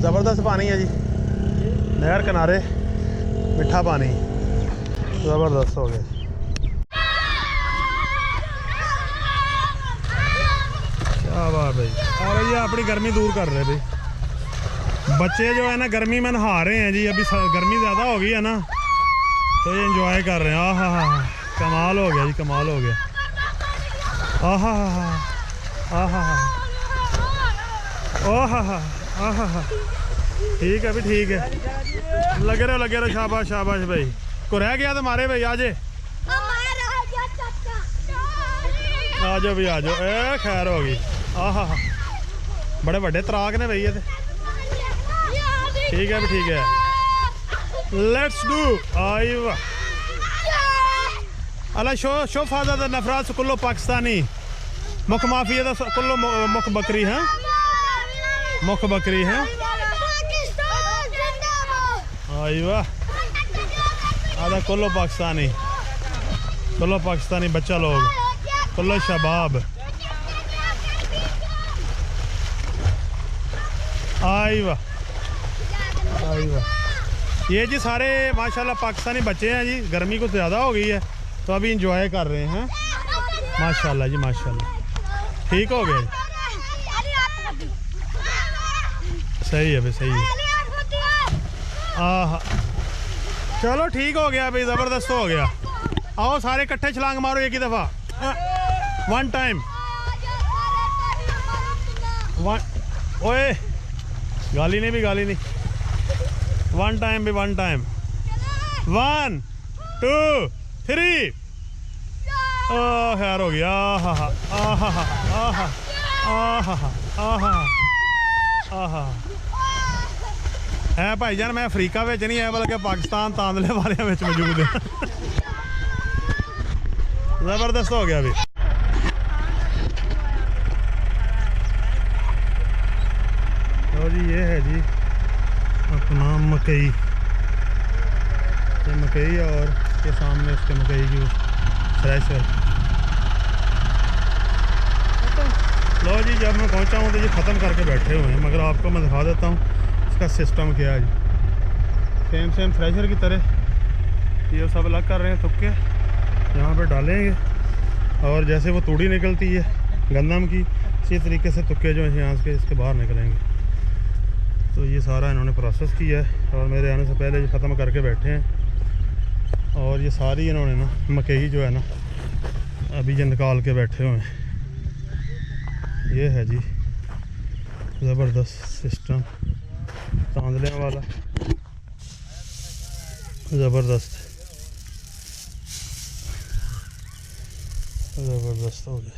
ज़बरदस्त पानी है जी, नहर किनारे मीठा पानी ज़बरदस्त हो गया। क्या बात भाई, भैया अपनी गर्मी दूर कर रहे भाई। बच्चे जो है ना गर्मी में नहा रहे हैं जी, अभी गर्मी ज़्यादा हो गई है ना तो ये एंजॉय कर रहे हैं। आहा हा, कमाल हो गया जी, कमाल हो गया। आहा हा, आहा हा, ओहा हा, आहा हा। ठीक है भी, ठीक है, लगे रहो शाबाश शाबाश भाई। को रह गया तो मारे भाई, आ जाओ भी, आ जाओ। ए खैर हो गई। आहा हा, बड़े बड़े तराक ने भैया। ठीक है भी, ठीक है, लेट्स डू। आई वाह, अला शो फादा दा नफरात कुल्लो पाकिस्तानी, मुख माफिया दा कुल्लो मुख बकरी है, मुख बकरी है। आई वाह, आधा कुल्लो पाकिस्तानी बच्चा लोग, कुल्लो शबाब। आई वाह, आई वाह। ये जी सारे माशाल्लाह पाकिस्तानी बच्चे हैं जी, गर्मी कुछ ज़्यादा हो गई है तो अभी इंजॉय कर रहे हैं। माशाल्लाह जी माशाल्लाह, ठीक हो गया जी। सही है भाई, सही है। आहा, चलो ठीक हो गया भाई, ज़बरदस्त हो गया। आओ सारे इकट्ठे छलांग मारो एक ही दफ़ा, वन टाइम। ओए गाली नहीं भी, गाली नहीं। वन टाइम भी, वन टाइम। 1 2 3। खैर हो गया। आहा आहा आहा आहा आहा आहा। है भाईजान, मैं अफ्रीका में नहीं है बल्कि पाकिस्तान तांदले वाले में मौजूद है। ज़बरदस्त हो गया अभी। तो जी ये है जी अपना मकई, ये मकई और के सामने उसके मकई की थ्रेशर। लो जी, जब मैं पहुंचा हूँ तो ये ख़त्म करके बैठे हुए हैं, मगर आपको मैं दिखा देता हूँ इसका सिस्टम क्या है जी। सेम थ्रेशर की तरह ये सब अलग कर रहे हैं, तुक्के यहाँ पे डालेंगे और जैसे वो तूड़ी निकलती है गंदम की, इसी तरीके से तुक्के जो है यहाँ से इसके बाहर निकलेंगे। तो ये सारा इन्होंने प्रोसेस किया है और मेरे आने से पहले ये ख़त्म करके बैठे हैं। और ये सारी इन्होंने ना मकई जो है ना अभी ये निकाल के बैठे हुए हैं। ये है जी ज़बरदस्त सिस्टम तांदले वाला, ज़बरदस्त हो गया।